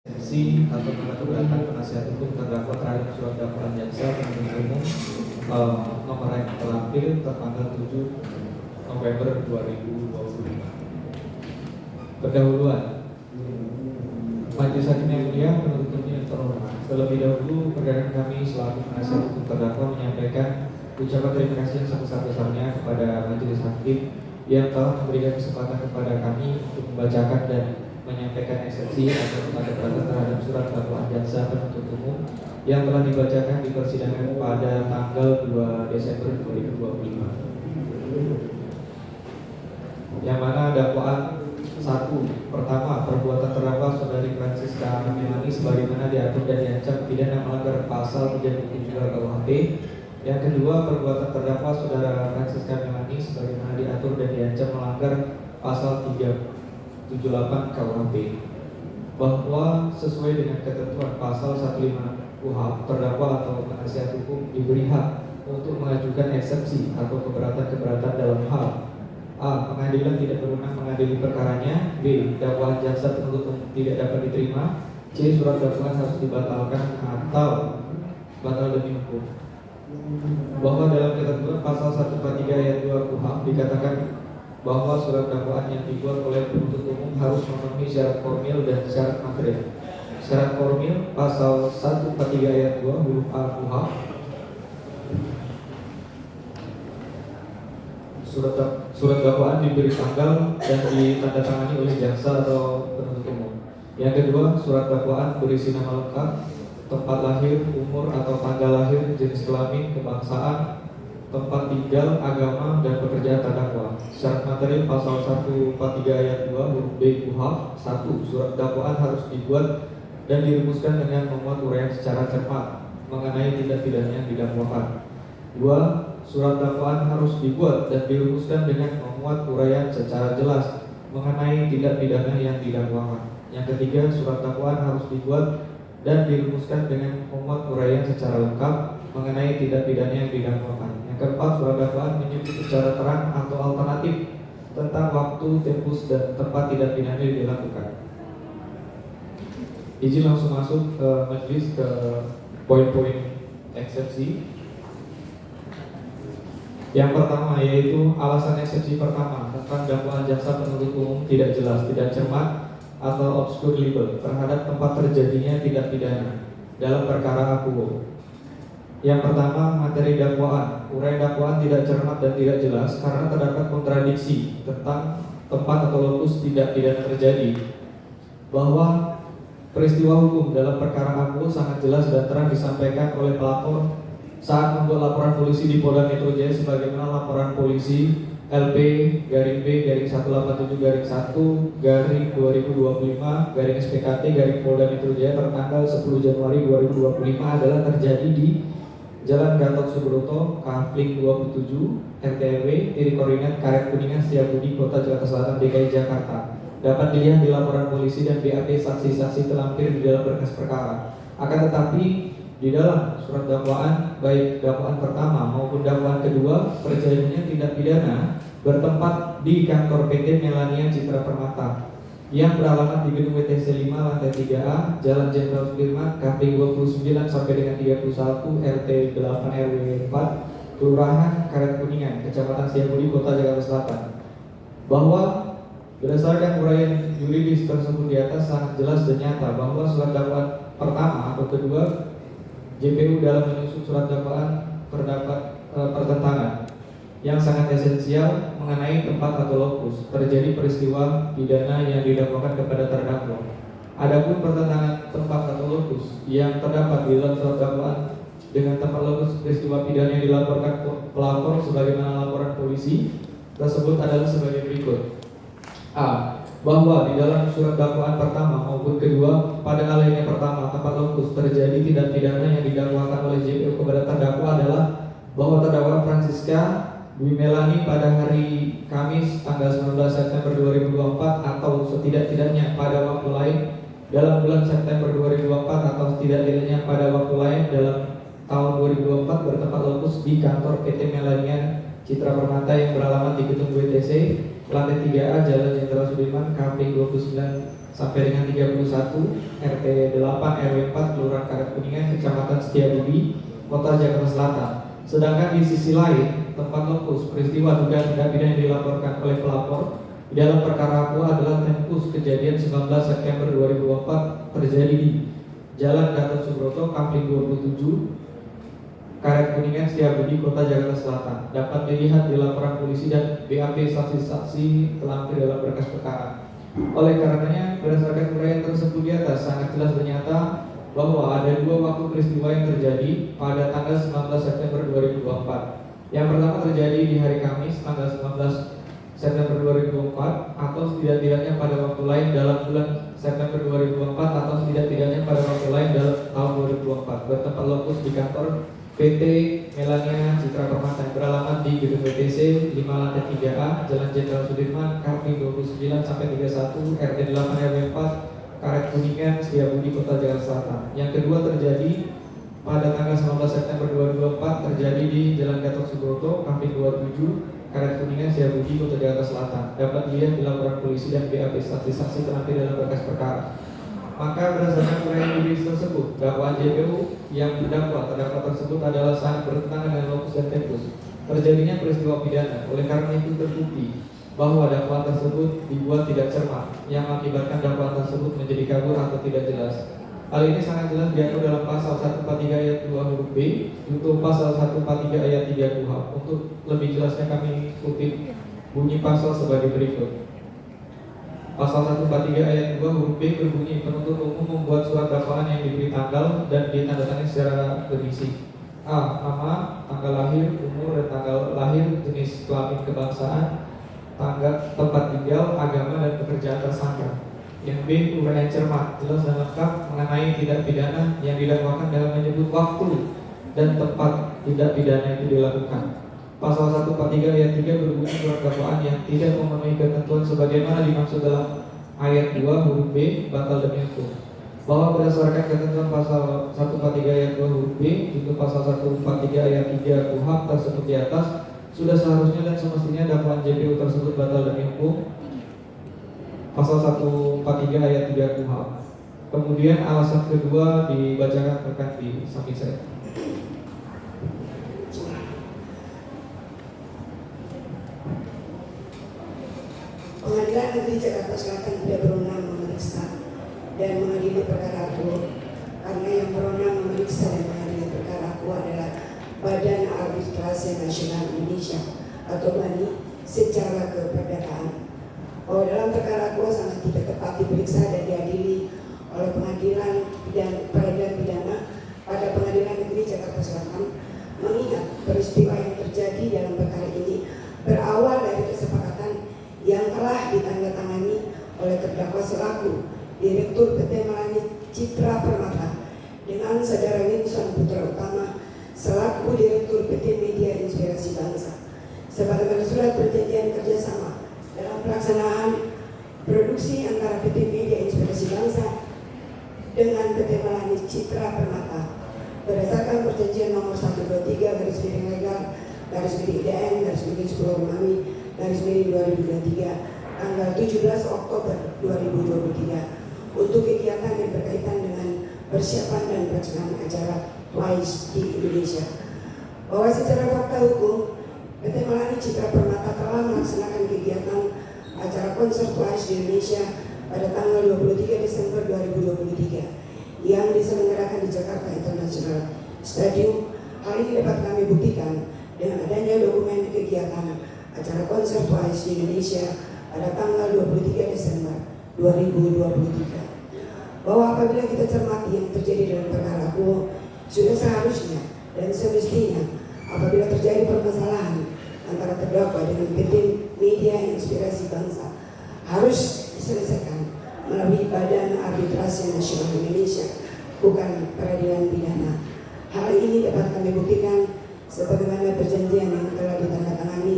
esensi atau tanda keberatan penasihat hukum terdakwa terhadap surat dakwaan jaksa penuntut umum nomor yang terlampir tertanggal 7 November 2025. Pendahuluan. Majelis Hakim yang mulia, penuntut umum yang terhormat. Terlebih dahulu, perdana kami selaku penasihat hukum terdakwa menyampaikan ucapan terima kasih yang sebesar-besarnya kepada Majelis Hakim yang telah memberikan kesempatan kepada kami untuk membacakan dan menyampaikan eksepsi atau tanda terhadap surat dakwaan jaksa penuntut umum yang telah dibacakan di persidangan pada tanggal 2 Desember 2025. Yang mana dakwaan 1. Pertama, perbuatan terdakwa saudari Francisca Melani sebagaimana diatur dan diancam pidana melanggar pasal 32 KUHP. Yang kedua, perbuatan terdakwa saudara Francisca Melani sebagaimana diatur dan diancam melanggar pasal 378 KUHP, bahwa sesuai dengan ketentuan pasal 156 KUHP, terdakwa atau penasihat hukum diberi hak untuk mengajukan eksepsi atau keberatan-keberatan dalam hal A. Pengadilan tidak berwenang mengadili perkaranya. B. Dakwaan jaksa penuntut umum tidak dapat diterima. C. Surat dakwaan harus dibatalkan atau batal demi hukum. Bahwa dalam ketentuan pasal 143 ayat 2 KUHP dikatakan bahwa surat dakwaan yang dibuat oleh penuntut umum harus memenuhi syarat formil dan syarat material. Syarat formil pasal 143 ayat 2 huruf A KUHP, surat dakwaan diberi tanggal dan ditandatangani oleh jaksa atau penuntut umum. Yang kedua, surat dakwaan berisi nama lengkap, tempat lahir, umur atau tanggal lahir, jenis kelamin, kebangsaan, tempat tinggal, agama, dan pekerjaan terdakwa. Syarat material pasal 143 ayat 2 huruf B KUHP. 1. Surat dakwaan harus dibuat dan dirumuskan dengan memuat uraian secara cermat mengenai tindak pidana yang didakwakan. 2. Surat dakwaan harus dibuat dan dirumuskan dengan memuat uraian secara jelas mengenai tindak pidana yang didakwakan. Yang ketiga, surat dakwaan harus dibuat dan dirumuskan dengan memuat uraian secara lengkap mengenai tindak pidana yang didakwakan. Yang keempat, surat dakwaan menyebut secara terang atau alternatif tentang waktu, tempus, dan tempat tindak pidana yang dilakukan. Izin langsung masuk ke majelis ke poin-poin eksepsi. Yang pertama yaitu alasan eksepsi pertama tentang dakwaan jaksa penuntut umum tidak jelas, tidak cermat atau obscure libel terhadap tempat terjadinya tindak pidana dalam perkara akuo. Yang pertama, materi dakwaan. Uraian dakwaan tidak cermat dan tidak jelas karena terdapat kontradiksi tentang tempat atau lokus tindak pidana terjadi. Bahwa peristiwa hukum dalam perkara akuo sangat jelas dan terang disampaikan oleh pelapor saat membuat laporan polisi di Polda Metro Jaya sebagaimana laporan polisi LP garing B garing 187 garing 1 garing 2025 garing SPKT garing Polda Metro Jaya tertanggal 10 Januari 2025 adalah terjadi di Jalan Gatot Subroto, Kafling 27, RTRW, titik koordinat Karet Kuningan, Setiabudi, Kota Jakarta Selatan, DKI Jakarta. Dapat dilihat di laporan polisi dan BAP saksi-saksi terlampir di dalam berkas perkara. Akan tetapi di dalam surat dakwaan, baik dakwaan pertama maupun dakwaan kedua, terjadinya tindak pidana bertempat di kantor PT Melania Citra Permata yang beralamat di gedung WTC 5 lantai 3A, Jalan Jenderal Sudirman, Kafling 29 sampai dengan 31, RT 8 RW 4, Kelurahan Karet Kuningan, Kecamatan Setiabudi, Kota Jakarta Selatan. Bahwa berdasarkan uraian yuridis tersebut di atas sangat jelas dan nyata bahwa surat dakwaan pertama atau kedua JPU dalam menyusun surat dakwaan terdapat pertentangan yang sangat esensial mengenai tempat atau lokus terjadi peristiwa pidana yang didakwakan kepada terdakwa. Adapun pertentangan tempat atau lokus yang terdapat di dalam surat dakwaan dengan tempat lokus peristiwa pidana yang dilaporkan pelapor sebagaimana laporan polisi tersebut adalah sebagai berikut. A. Bahwa di dalam surat dakwaan pertama maupun kedua, pada alinea pertama tempat lokus terjadi tindak pidana yang didakwakan oleh JPU kepada terdakwa adalah bahwa terdakwa Francisca Dwi Melani pada hari Kamis tanggal 19 September 2024 atau setidak-tidaknya pada waktu lain dalam bulan September 2024 atau setidak-tidaknya pada waktu lain dalam tahun 2024 bertempat lokus di kantor PT Melania Citra Permata yang beralamat di gedung WTC lantai 3A Jalan Jenderal Sudirman, KP 29 sampai dengan 31, RT 8 RW 4 Kelurahan Karet Kuningan, Kecamatan Setiabudi, Kota Jakarta Selatan. Sedangkan di sisi lain, tempat lokus peristiwa dugaan tindak pidana yang dilaporkan oleh pelapor di dalam perkara aqua adalah tempus kejadian 19 September 2024 terjadi di Jalan Gatot Subroto, Kapling 27, Karet Kuningan, Setiabudi, Kota Jakarta Selatan. Dapat dilihat di laporan polisi dan BAP saksi-saksi terlampir dalam berkas perkara. Oleh karenanya, berdasarkan uraian tersebut di atas, sangat jelas ternyata bahwa ada dua waktu peristiwa yang terjadi pada tanggal 19 September 2024. Yang pertama terjadi di hari Kamis, tanggal 19 September 2024, atau setidak-tidaknya pada waktu lain dalam bulan September 2024, atau setidak-tidaknya pada waktu lain dalam tahun 2024, bertempat lokus di kantor PT Melania Citra Permata yang beralamat di Gedung BTC 5 lantai 3A Jalan Jenderal Sudirman, KP 29 sampai 31, RT 8 RW 4 Karet Kuningan, Setiabudi, Kota Jakarta Selatan. Yang kedua terjadi pada tanggal 19 September 2024 terjadi di Jalan Gatot Subroto, KP 27, Karet Kuningan, Setiabudi, Kota Jakarta Selatan. Dapat dilihat di laporan polisi dan BAP saksi-saksi terlampir dalam berkas perkara. Maka berdasarkan uraian juris tersebut, dakwaan JPU yang terdakwa tersebut adalah sangat bertentangan dengan lokus dan tempus terjadinya peristiwa pidana. Oleh karena itu terbukti bahwa dakwaan tersebut dibuat tidak cermat, yang mengakibatkan dakwaan tersebut menjadi kabur atau tidak jelas. Hal ini sangat jelas diatur dalam pasal 143 ayat 2 huruf B untuk pasal 143 ayat 3 KUHP. Untuk lebih jelasnya kami kutip bunyi pasal sebagai berikut. Pasal 143 ayat 2 huruf B berbunyi, penuntut umum membuat surat dakwaan yang diberi tanggal dan ditandatangani secara berisi: A. Nama, tanggal lahir, umur dan tanggal lahir, jenis kelamin kebangsaan, tanggal, tempat tinggal, agama dan pekerjaan tersangka. Yang B. Uraian cermat, jelas dan lengkap mengenai tindak pidana yang didakwakan dalam menyebut waktu dan tempat tindak pidana itu dilakukan. Pasal 143 ayat 3 berbunyi, surat dakwaan yang tidak memenuhi ketentuan sebagaimana dimaksud dalam ayat 2 huruf B batal demi hukum. Bahwa berdasarkan ketentuan pasal 143 ayat 2 huruf B untuk pasal 143 ayat 3 KUHP tersebut di atas, sudah seharusnya dan semestinya dakwaan JPU tersebut batal demi hukum. Pasal 143 ayat 3 KUHP. Kemudian alasan kedua dibacakan rekan di samping saya. Pengadilan Negeri Jakarta Selatan tidak berwenang memeriksa dan mengadili perkara aku, karena yang berwenang memeriksa dan mengadili perkara aku adalah Badan Arbitrase Nasional Indonesia atau BANI secara keperdataan. Bahwa dalam perkara aku sangat tidak tepat diperiksa dan diadili oleh Pengadilan Peradilan Pidana pada Pengadilan Negeri Jakarta Selatan, mengingat peristiwa yang terjadi dalam perkara ini berawal dari kesepakatan yang telah ditandatangani oleh terdakwa selaku Direktur PT Melani Citra Permata dengan Saudara Winson Putra Utama selaku Direktur PT Media Inspirasi Bangsa, sebagaimana surat perjanjian kerjasama dalam pelaksanaan produksi antara PT Media Inspirasi Bangsa dengan PT Melani Citra Permata berdasarkan perjanjian nomor 123 garis miring legal garis miring IDN garis miring 10 Romawi garis miring 2023 tanggal 17 Oktober 2023 untuk kegiatan yang berkaitan dengan persiapan dan pelaksanaan acara WISE di Indonesia. Bahwa secara fakta hukum, PT Melani Citra Permata telah melaksanakan kegiatan acara konser WISE di Indonesia pada tanggal 23 Desember 2023 yang diselenggarakan di Jakarta International Stadium. Hal ini dapat kami buktikan dengan adanya dokumen kegiatan acara konser WISE di Indonesia pada tanggal 23 Desember 2023. Bahwa apabila kita cermati yang terjadi dalam perkara aku, sudah seharusnya dan semestinya apabila terjadi permasalahan antara terdakwa dengan PT Media Inspirasi Bangsa harus diselesaikan melalui Badan Arbitrase Nasional Indonesia, bukan peradilan pidana. Hal ini dapat kami buktikan sebagaimana perjanjian yang telah ditandatangani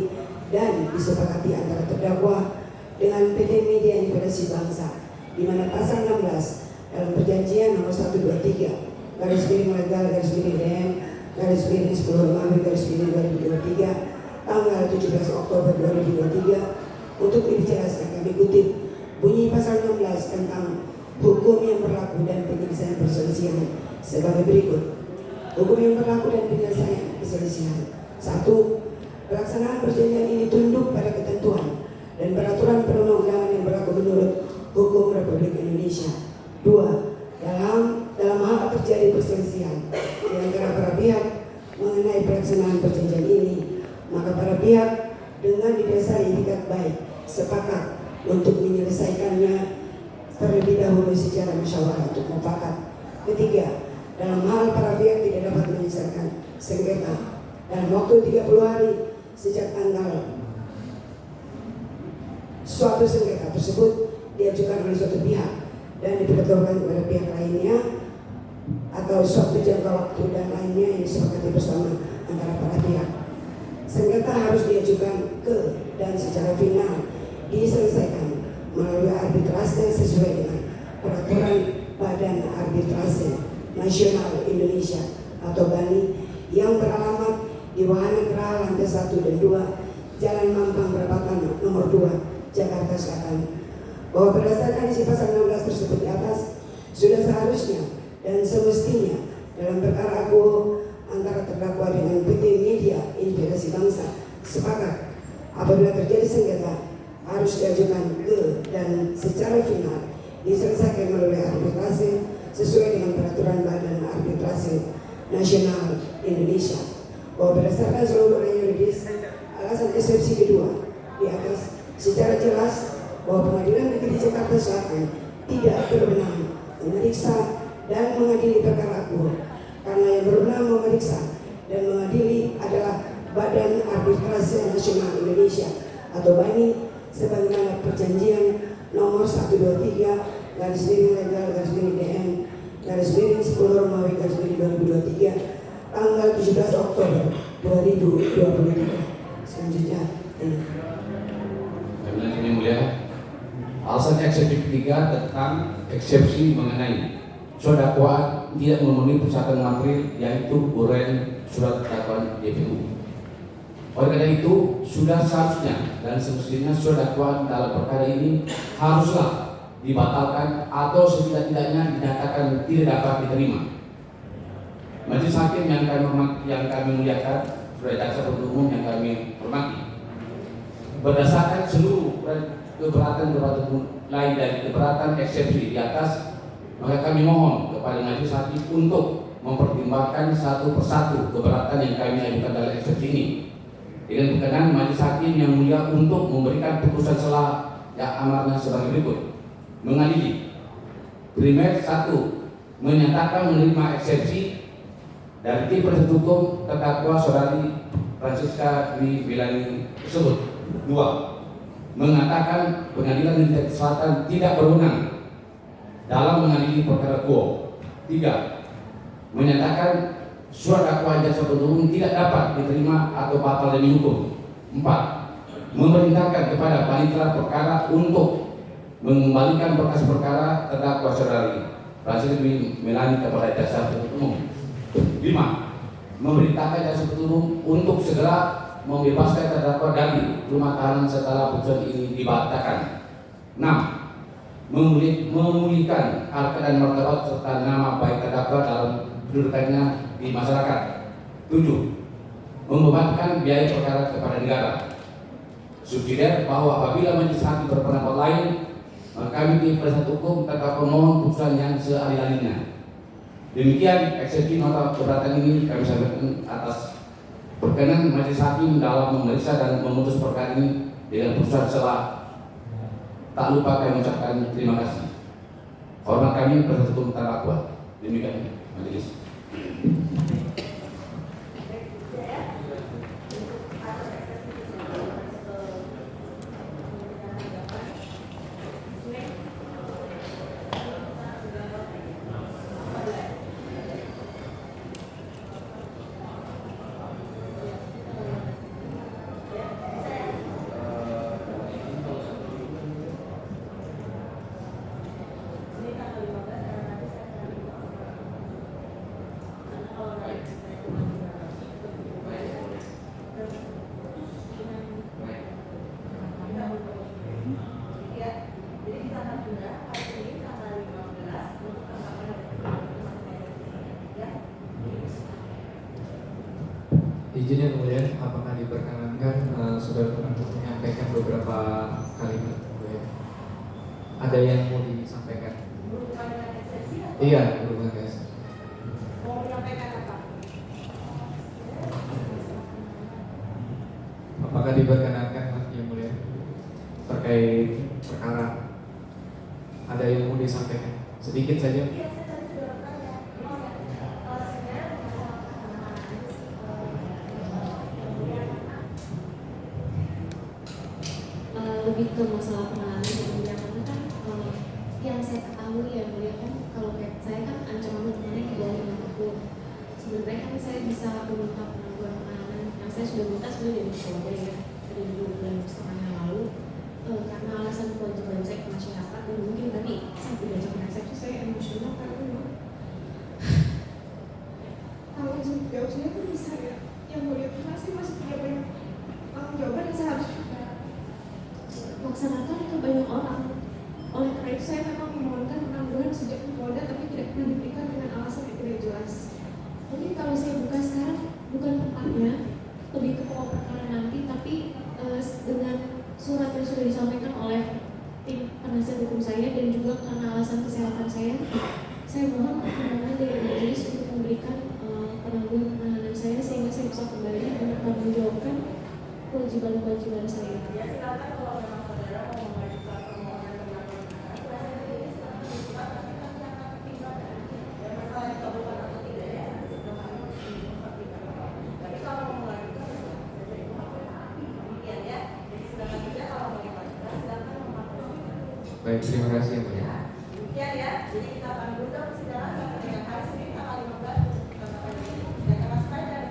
dan disepakati antara terdakwa dengan PT Media Inspirasi Bangsa, di mana pasal 16 dalam perjanjian nomor 123 garis miring legal garis miring DN garis miring 10 Romawi garis miring 2023 tanggal 17 Oktober 2023 Untuk dijelaskan kami kutip bunyi pasal 16 tentang hukum yang berlaku dan penyelesaian perselisihan sebagai berikut. Hukum yang berlaku dan penyelesaian perselisihan. 1. Pelaksanaan perjanjian ini tunduk pada ketentuan dan peraturan perundang-undangan yang berlaku menurut hukum Republik Indonesia. 2. Dalam hal terjadi perselisihan di antara para pihak mengenai pelaksanaan perjanjian ini, maka para pihak dengan didasari itikat baik sepakat untuk menyelesaikannya terlebih dahulu secara musyawarah untuk mufakat. 3. Dalam hal para pihak tidak dapat menyelesaikan sengketa dalam waktu 30 hari sejak tanggal suatu sengketa tersebut diajukan oleh suatu pihak dan dipertontonkan kepada pihak lainnya, atau suatu jangka waktu dan lainnya yang disepakati bersama antara para pihak. Sengketa harus diajukan ke dan secara final diselesaikan melalui arbitrase sesuai dengan peraturan Badan Arbitrase Nasional Indonesia atau BANI yang beralamat di Wahana Geraha Lantai 1 dan 2 Jalan Mampang Perapatan nomor 2 Jakarta Selatan, bahwa berdasarkan isi pasal 16 tersebut di atas sudah seharusnya dan semestinya dalam perkara aku antara terdakwa dengan PT Media Inspirasi Bangsa sepakat apabila terjadi sengketa harus diajukan ke dan secara final diselesaikan melalui arbitrase sesuai dengan peraturan Badan Arbitrase Nasional Indonesia, bahwa berdasarkan seluruh yuridis alasan eksepsi kedua di atas secara jelas bahwa Pengadilan Negeri Jakarta Selatan tidak berwenang memeriksa dan mengadili perkara aku, karena yang berwenang memeriksa dan mengadili adalah Badan Arbitrase Nasional Indonesia atau BANI sebagaimana perjanjian nomor 123 /legal/DN /10 Romawi /2023 tanggal 17 Oktober 2023. Selanjutnya Yang mulia, alasan eksepsi ketiga tentang eksepsi mengenai surat dakwaan tidak memenuhi persyarat material, yaitu uraian surat dakwaan JPU. Oleh karena itu, sudah seharusnya dan semestinya surat dakwaan dalam perkara ini haruslah dibatalkan atau setidak-tidaknya dinyatakan tidak dapat diterima. Majelis hakim yang kami muliakan, saudara jaksa penuntut umum yang kami hormati, berdasarkan seluruh keberatan lain dari keberatan eksepsi di atas, maka kami mohon kepada majelis hakim untuk mempertimbangkan satu persatu keberatan yang kami ajukan dalam eksepsi ini dengan berkenan majelis hakim yang mulia untuk memberikan putusan selah yang amarnya sebagai berikut. Mengadili primer 1, menyatakan menerima eksepsi dari tim penasihat hukum terdakwa saudari Francisca Dwi Bilani tersebut. 2, mengatakan Pengadilan Negeri Selatan tidak berwenang dalam mengadili perkara quo. 3, menyatakan surat dakwaan jaksa penuntut umum tidak dapat diterima atau batal demi hukum. 4, memerintahkan kepada panitera perkara untuk mengembalikan berkas perkara terdakwa saudari Francisca Dwi Bilani kepada jaksa penuntut umum. 5, memerintahkan jaksa penuntut umum untuk segera membebaskan terdakwa dari rumah tahanan setelah putusan ini dibatalkan. 6, memulihkan harkat dan martabat serta nama baik terdakwa dalam kedudukannya di masyarakat. 7, membebankan biaya perkara kepada negara. Subsidiar bahwa apabila majelis hakim berpendapat lain, maka kami di penasihat hukum tetap memohon putusan yang seadil-adilnya. Demikian eksepsi nota keberatan ini kami sampaikan atas berkenan majelis hakim dalam memeriksa dan memutus perkara ini dengan putusan selah. Tak lupa kami ucapkan terima kasih. Hormat kami penasihat hukum terdakwa. Demikian majelis. Izin yang mulia, apakah diperkenankan saudara untuk menyampaikan beberapa kalimat? Ada yang mau disampaikan? Berhubungan dengan eksepsi atau Iya, berhubungan guys. mau menyampaikan apa? Apakah diperkenankan yang mulia terkait perkara? Ada yang mau disampaikan? Sedikit saja. Iya, saya tadi sudah bertanya. Sebenarnya lebih ke masalah penanganan yang mulia, karena kan yang saya ketahui ya mulia kan, kalau kayak saya kan ancaman hukumannya di bawah 5 tahun. Sebenarnya kan saya bisa meminta penangguhan penahanan yang saya sudah minta sebenarnya dari Polda ya, dari 2 bulan setengah yang lalu, karena alasan kewajiban saya ke masyarakat. Dan mungkin tadi saya tidak bisa eksepsi, saya emosional karena memang tanggung jawab saya itu bisa ya yang mulia, karena saya masih punya banyak tanggung jawab yang saya harus laksanakan ke banyak orang. Oleh karena itu saya memang memohonkan penangguhan sejak di Polda, tapi tidak pernah diberikan dengan alasan yang tidak jelas. Mungkin kalau saya buka sekarang bukan tempatnya, lebih ke pokok perkara nanti, tapi dengan surat yang sudah disampaikan oleh tim penasihat hukum saya dan juga karena alasan kesehatan saya mohon pertimbangan dari majelis untuk memberikan penangguhan penahanan saya sehingga saya bisa kembali mempertanggungjawabkan kewajiban-kewajiban saya. ya silakan kalau memang saudara mau mengajukan permohonan penangguhan penahanan, ini silakan dibuat, tapi kami akan pertimbangkan. Dan masalah dikabulkan atau tidak ya, sebelum kami mempertimbangkan. Tapi kalau mau mengajukan, silakan saja itu haknya. Demikian ya. Jadi silakan saja kalau mau mengajukan, silakan mempertimbangkan. Baik, terima kasih yang mulia. Demikian ya. Jadi kita akan buka persidangan sampai dengan hari Senin tanggal 15 kita akan sidang masuk dari